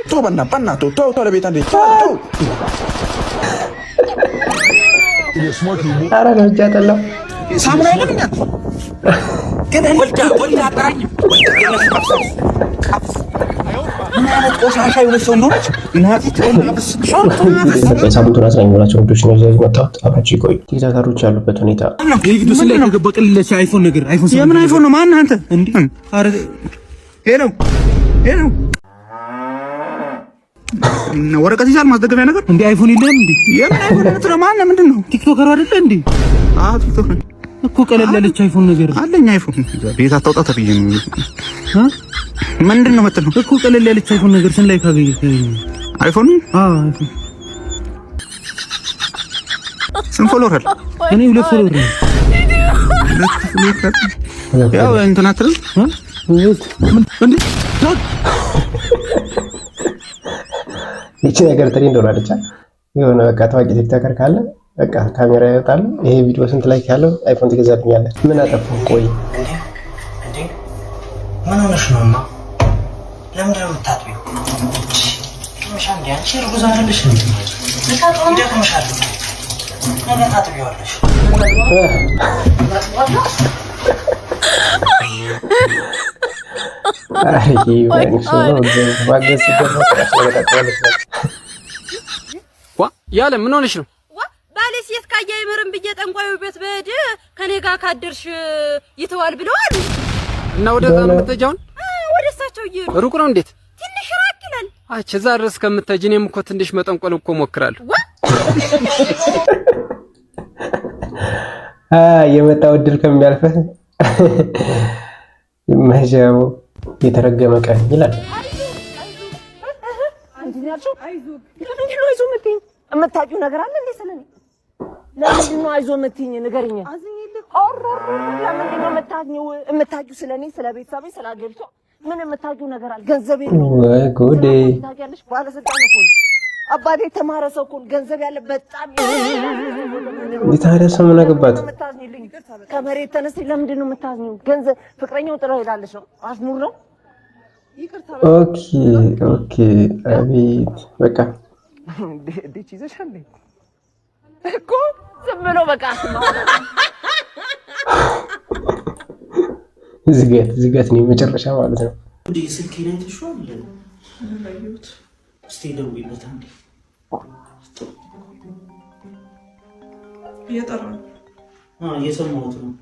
ተው በእናትህ ተው ለቤት አንዴ ተው ኧረ ነው እጃ ጠላው ሳሙና አይደለም ወልዳ አጠራኝ ሳምንቱን አስረኝ ብላቸው ወንዶች ነው ይዘው መጣሁት። አብራችሁ ይቆዩ። ቲክቶከሮች ያሉበት ሁኔታ የምን አይፎን ነው? ማነህ አንተ? ወረቀት ይዛል ማስደገፊያ ነገር እንዴ? አይፎን የለም እንዴ? የምን አይፎን ነው? ማነህ? ምንድን ነው? ቲክቶከሩ አይደለ እንዴ? ቲክቶክ እኮ ቀለል ያለች አይፎን ነገር አለኝ። አይፎን ቤት አታውጣ ተብዬ ነው። ምንድን ነው የምትለው? እኮ ቀለል ያለች አይፎን ነገር ስን ላይ ካገኘ አይፎን አይፎን ስንት ፎሎወር አለ? እኔ 2 ፎሎወር ነው። ያው እንትን አትልም እንዴ? ይቺ ነገር ትሪ እንደሆነች የሆነ በቃ ታዋቂ ቲክቶከር ካለ በቃ ካሜራ ያወጣል። ይሄ ቪዲዮ ስንት ላይክ ያለው አይፎን ትገዛልኛለህ? ምን አጠፋው? ቆይ እንዴ ምን ሆነሽ ነውማ? ለምንድን ነው የምታጥቢው? ምሻን ያንቺ ርጉዝ አይደለሽ እንዴ? ይደክምሻል። ነገ ታጥቢዋለሽ። ያለ ምን ሆነሽ ነው? ባሌ ሴት ካያ ይመረም ብዬ ጠንቋዩ ቤት በሄድ ከኔ ጋር ካደርሽ ይተዋል ብለዋል። እና ወደ ዛን ምትጃውን ወደ እሳቸው ይሩ ሩቅ ነው እንዴት? ትንሽ ራቅ ይላል። አች እዛ ድረስ ከምትሄጂ እኔም እኮ ትንሽ መጠንቆል እኮ ሞክራለሁ። የመጣው እድል ከሚያልፈህ መጃው የተረገመ ቀን ይላል። የምታውቂው ነገር አለ እንዴ ስለኔ? ለምንድን ነው አይዞህ የምትይኝ? ንገሪኝ። ለምንድን ነው የምታውቂው ስለኔ፣ ስለ ቤተሰቤ፣ ስለ አገሪቷ ምን የምታውቂው ነገር አለ? ገንዘቤ ነው ወይ ጉዴ! ታውቂያለሽ፣ ባለስልጣን እኮ ነው አባቴ፣ የተማረ ሰው እኮ ነው፣ ገንዘብ ያለ በጣም የታዲያ ሰው ምን አገባት? ከመሬት ተነስተሽ ለምንድን ነው የምታዝኚው? ገንዘብ ፍቅረኛው ጥላ ሄዳለች ነው አሽሙር ነው? ኦኬ አቤት በቃ ዲች ይዘሻል እኮ ዝም ብሎ በቃ ዝገት ነው መጨረሻ ማለት ነው። ወዲ ስልክ ላይ ተሽዋል ለዩት ስቴደው ይመጣል እንዴ? እየጠራ እየሰማሁት ነው።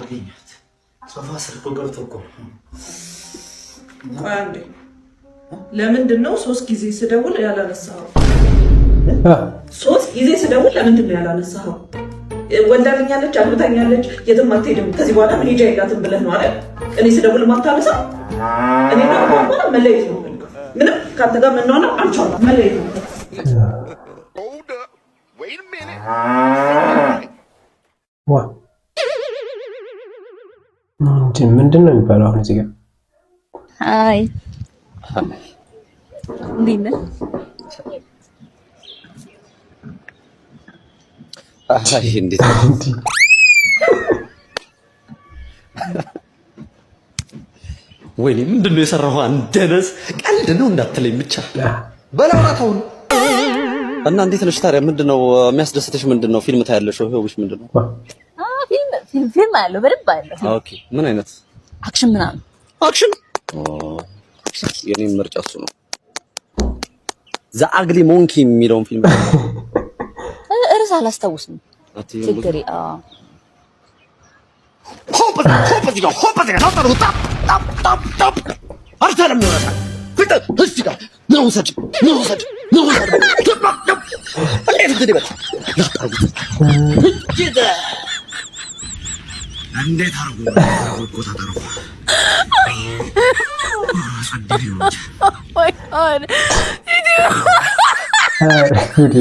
አገኘሁት። ሶፋ ስር ገብቶ እኮ አንዴ ለምንድን ነው 3 ጊዜ ስደውል ያላነሳኸው? 3 ጊዜ ስደውል ለምንድን ነው ያላነሳኸው? ወልዳኛለች፣ አግብታኛለች፣ የትም አትሄድም፣ ከዚህ በኋላ ምን ሄጃ የላትም ብለህ ነው አይደል? እኔ ስደውል ማታነሳው? እኔ ነው ማለት መለየት ነው። ምንም ካንተ ጋር ምን ሆነ አልቻለም። መለየት ነው። ዋ ምንድን ነው የሚባለው አሁን እዚህ ጋር? አይ እንዴት ነህ? አይ እንዴት ወይኔ ምንድን ነው የሰራኸው? አንደነስ ቀልድ ነው እንዳትለኝ ብቻ በላውራታው እና እንዴት ነሽ ታዲያ? ምንድነው የሚያስደስትሽ? ምንድነው ፊልም ታያለሽ ወይ ሆብሽ? ምንድነው ፊልም አለው በደንብ አለው። ኦኬ ምን አይነት አክሽን ምናምን? አክሽን የኔ ምርጫ እሱ ነው። ዘ አግሊ ሞንኪ የሚለውን ፊልም እርስ አላስታውስም። ችግር እንዴት አርጉ ቆጣጣሩ my god እንዲ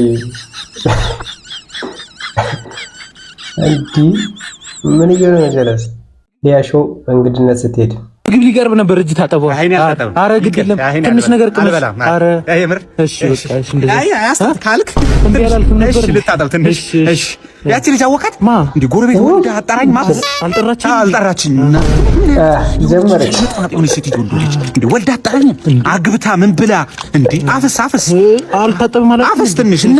ምን ይገርም ጀለስ ሊያሾው እንግድነት ስትሄድ ምግብ ሊቀርብ ነበር። እጅ ታጠበው። ኧረ ግድ የለም ትንሽ ነገር ቅመስ። ኧረ እሺ በቃ እሺ። እንደዚህ አይ አያስታት ካልክ እሺ ልታጠብ ትንሽ። እሺ ያቺ ልጅ አወቃት እንዴ? ጎረቤት ወንድ አጣራኝ ማፈስ አልጠራችኝ እና ጀመረች እንዴ? ወልድ አጣራኝ አግብታ ምን ብላ እንዴ? አፍስ አልታጠብ ማለት አፍስ ትንሽ እና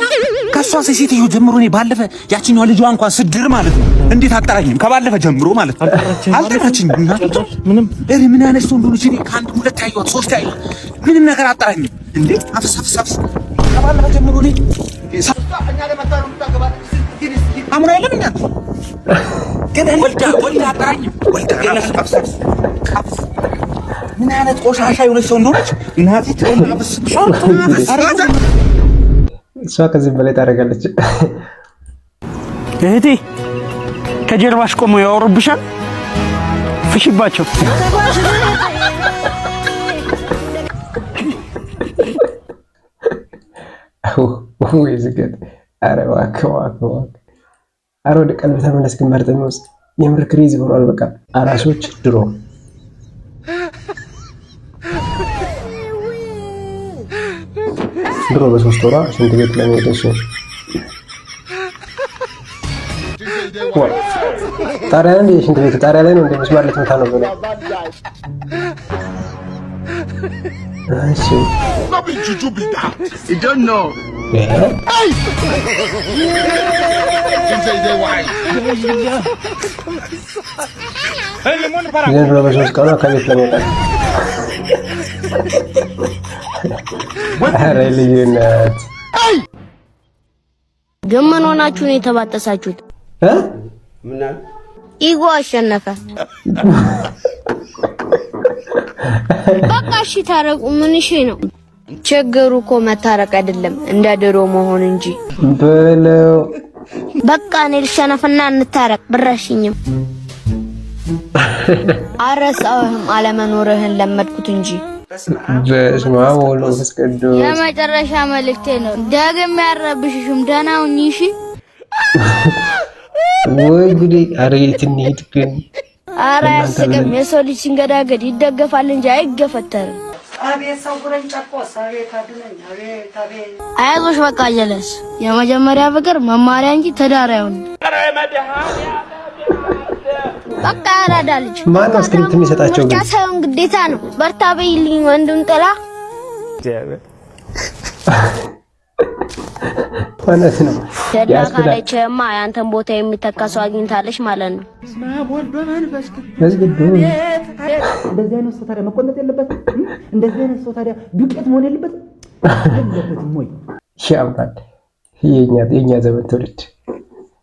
ከሷ ሴትዮ ጀምሮ እኔ ባለፈ ያቺኛው ልጇ እንኳን ስድር ማለት ነው። እንዴት አጣራኝም? ከባለፈ ጀምሮ ማለት ነው አልጠራችኝም። እና ምንም ምን አይነት ሰው እንደሆነች እኔ ከአንድ ሁለት ያየኋት ሶስት ያየኋት ምንም ነገር አጣራኝም። እንዴ አፍስ ከባለፈ ጀምሮ እኔ አሙና የለም ግን ወልዳ አጣራኝም። ወልዳ ምን አይነት ቆሻሻ የሆነች ሰው እንደሆነች እናቴ ትሆናለች። እሷ ከዚህ በላይ ታደርጋለች። እህቴ ከጀርባሽ ቆመው ያወሩብሻል። ፍሽባቸው። ወይ ዝገት። ኧረ እባክህ ኧረ ወደ ቀልብ ተመለስ። ግንባር ጠሚውስ የምር ክሬዚ ሆኗል። በቃ አራሶች ድሮ በሶስት ወሯ ሽንት ቤት ለመሄድ ጣሪያ ላይ ሽንት ቤት ጣሪያ ላይ ነው እንደምስማር ልትመታ ነው ብለው እሺ ዘንድሮ በሶስት ቀኗ ከቤት ለመውጣት ኧረ ልዩነት ግን ምን ሆናችሁ ነው የተባጠሳችሁት? ኢጎ አሸነፈ። በቃ እሺ ታረቁ። ምን እሺ ነው ችግሩ? እኮ መታረቅ አይደለም እንደ ድሮ መሆን እንጂ በለው። በቃ እኔ ልሸነፍና እንታረቅ። ብራሽኝም አረሳውህም አለመኖርህን ለመድኩት እንጂ በስመ አብ ወወልድ ወመንፈስ ቅዱስ። የመጨረሻ መልእክቴ ነው። ደግሜ ያረብሽሽም ደህና ሁኚ እሺ። ወይ ጉዴ! ኧረ የት እንሂድ ግን? ኧረ አያስቅም። የሰው ልጅ ሲንገዳገድ ይደገፋል እንጂ አይገፈተርም። አቤት ሰው ጉረኝ ጨቆስ፣ አቤት አድነኝ፣ አቤት አይዞሽ በቃ ጀለስ። የመጀመሪያ ፍቅር መማሪያ እንጂ ትዳር አይሆንም። በቃ ያራዳ ልጅ ማን ነው ስክሪፕት የሚሰጣቸው? ብቻ ሳይሆን ግዴታ ነው። በርታ በይልኝ ወንዱን ጥላ ማለት ነው። ደላ ካለችማ ያንተን ቦታ የሚተካ ሰው አግኝታለች ማለት ነው። እንደዚህ አይነት ሰው ታዲያ መቆነጥ የለበትም። እንደዚህ አይነት ሰው ታዲያ ዱቄት መሆን የለበትም ወይ? ያምራል። የኛ ዘመን ትውልድ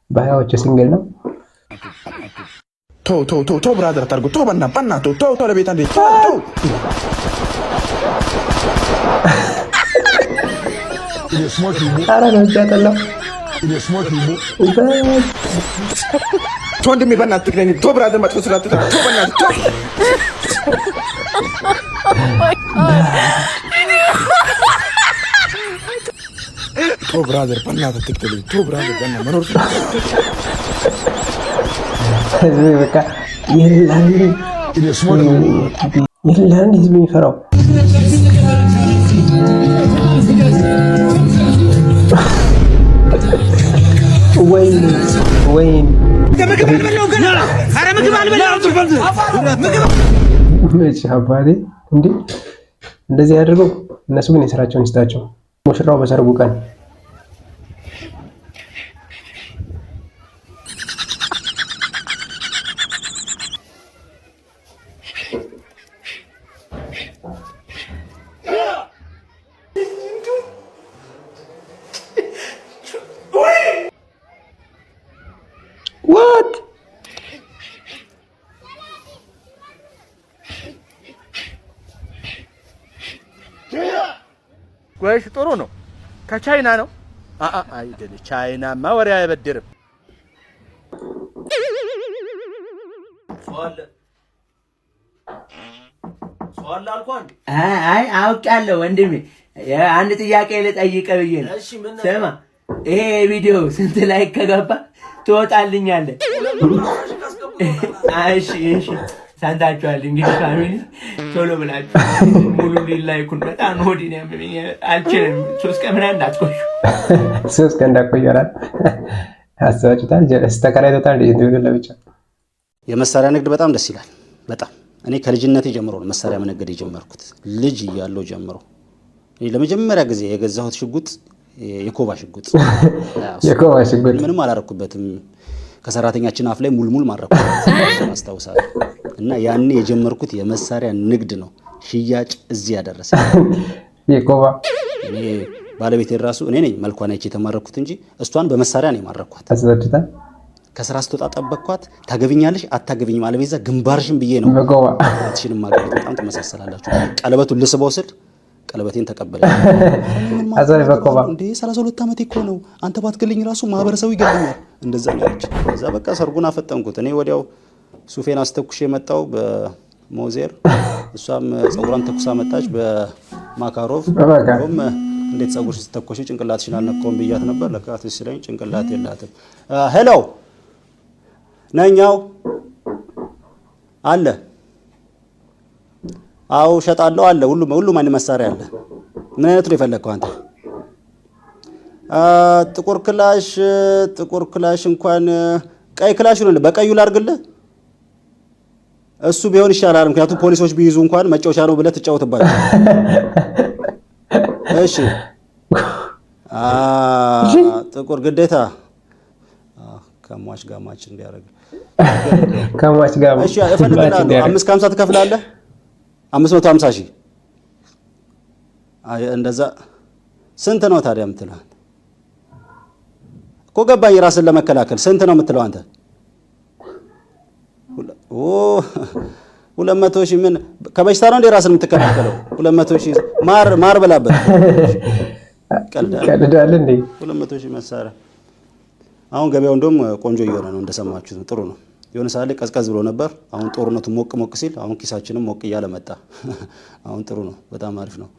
በሀያዎቹ ሲንግል ነው። ቶ ብራዘር ታርጉ ቶ በእናትህ ቶ ለቤት አንዴ ቶ ኧረ ነው ያጠላው ቶ ወንድሜ በእናትህ ትግረኝ ቶ ብራዘር መጥፎ ስላትታ ቶ በእናትህ ቶ ብራዘር በእናትህ ትግረኝ ቶ ብራዘር በእናትህ መኖር ህዝብ በቃ የላንዲ ህዝብ የሚፈራው ወይን አባቴ እንዴ እንደዚህ ያድርገው። እነሱ ግን የስራቸውን ይስጣቸው። ሙሽራው በሰርጉ ቀን ወይስ ጥሩ ነው? ከቻይና ነው? አይደል? ቻይናማ ወሬ አይበድርም። አይ አውቃለሁ ወንድሜ፣ አንድ ጥያቄ ልጠይቅ ብዬ ነው። ስማ፣ ይሄ ቪዲዮ ስንት ላይክ ከገባ ትወጣልኛለህ? እሺ ሰምታችኋል እንግዲህ ፋሚሊ ቶሎ ብላችሁ ሙሉ ላይኩን በጣም ሆዲን ያመኝ አልችልም 3 ቀን ምናምን እንዳትቆዩ 3 ቀን እንዳትቆዩራል አስባችሁታል ጀለስ ተከራይቶታል እንዴ ለብቻ የመሳሪያ ንግድ በጣም ደስ ይላል በጣም እኔ ከልጅነቴ ጀምሮ ነው መሳሪያ መነገድ የጀመርኩት ልጅ እያለሁ ጀምሮ እኔ ለመጀመሪያ ጊዜ የገዛሁት ሽጉጥ የኮባ ሽጉጥ ምንም አላረኩበትም ከሰራተኛችን አፍ ላይ ሙልሙል ማረኩበት አስተውሳለሁ እና ያኔ የጀመርኩት የመሳሪያ ንግድ ነው ሽያጭ እዚህ ያደረሰ የኮባ እኔ ባለቤቴ ራሱ እኔ ነኝ መልኳን አይቼ ተማረኩት እንጂ እሷን በመሳሪያ ነው ማረኳት አስበጥታ ከስራ ስትወጣ ጠበቅኳት ታገቢኛለሽ አታገቢኝም አለበዛ ግንባርሽን ብዬ ነው በኮባ አትሽንም ማግኘት በጣም ተመሳሰላላችሁ ቀለበቱን ልስበው ስል ቀለበቴን ተቀበለ አዛይ በኮባ እንዴ 32 ዓመት እኮ ነው አንተ ባትገልኝ ራሱ ማህበረሰቡ ይገልኛል እንደዛ ነው እዛ በቃ ሰርጉን አፈጠንኩት እኔ ወዲያው ሱፌን አስተኩሽ የመጣው በሞዜር እሷም ጸጉራን ተኩሳ መጣች በማካሮቭ እንዴት ጸጉርሽ ስተኮሽ ጭንቅላትሽን አልነካውም ብያት ነበር ለካት ሲለኝ ጭንቅላት የላትም ሄሎ ነኛው አለ አው ሸጣለው አለ ሁሉ ማን መሳሪያ አለ ምን አይነት ነው የፈለከው አንተ ጥቁር ክላሽ እንኳን ቀይ ክላሽ ነው በቀዩ ላርግልህ እሱ ቢሆን ይሻላል ምክንያቱም ፖሊሶች ቢይዙ እንኳን መጫወቻ ነው ብለህ ትጫወትባለህ እሺ ጥቁር ግዴታ ከሟች ጋማች እንዲያረግ ከሟች ጋር እሺ እፈልግልሃለሁ 550 ትከፍላለህ 550 ሺህ እንደዛ ስንት ነው ታዲያ የምትለው እኮ ገባኝ ራስን ለመከላከል ስንት ነው የምትለው አንተ 200 ሺህ ምን ከበሽታ ነው እንደ ራስን የምትከላከለው 200 ሺህ ማር በላበት ቀልዳል እንዴ 200 ሺህ መሳሪያ አሁን ገበያው እንደውም ቆንጆ እየሆነ ነው እንደሰማችሁት ጥሩ ነው የሆነ ሰዓት ላይ ቀዝቀዝ ብሎ ነበር አሁን ጦርነቱ ሞቅ ሲል አሁን ኪሳችንም ሞቅ እያለ መጣ አሁን ጥሩ ነው በጣም አሪፍ ነው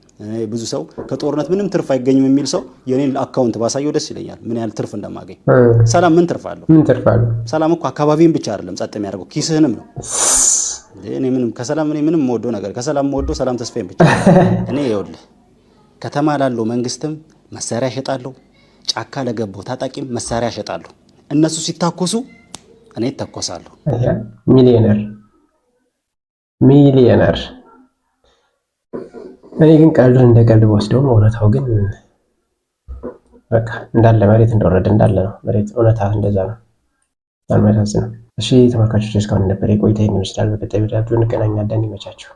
ብዙ ሰው ከጦርነት ምንም ትርፍ አይገኝም የሚል ሰው የኔን አካውንት ባሳየው ደስ ይለኛል ምን ያህል ትርፍ እንደማገኝ ሰላም ምን ትርፍ አለው ሰላም እኮ አካባቢን ብቻ አይደለም ጸጥ የሚያደርገው ኪስህንም ነው እኔ ምንም ወደው ነገር ከሰላም ወደው ሰላም ተስፋዬን ብቻ እኔ ይኸውልህ ከተማ ላለው መንግስትም መሳሪያ ሸጣለሁ ጫካ ለገባው ታጣቂም መሳሪያ ሸጣለሁ እነሱ ሲታኮሱ እኔ ተኮሳለሁ ሚሊዮነር እኔ ግን ቀልዱን እንደ ቀልድ ወስደው እውነታው ግን በቃ እንዳለ መሬት እንደወረደ እንዳለ ነው መሬት እውነታ እንደዛ ነው አልመሳሰልም እሺ ተመልካቾች እስካሁን ነበር የቆይታ ይመስላል በቀጣይ ቪዲዮ እንገናኛለን ይመቻችሁ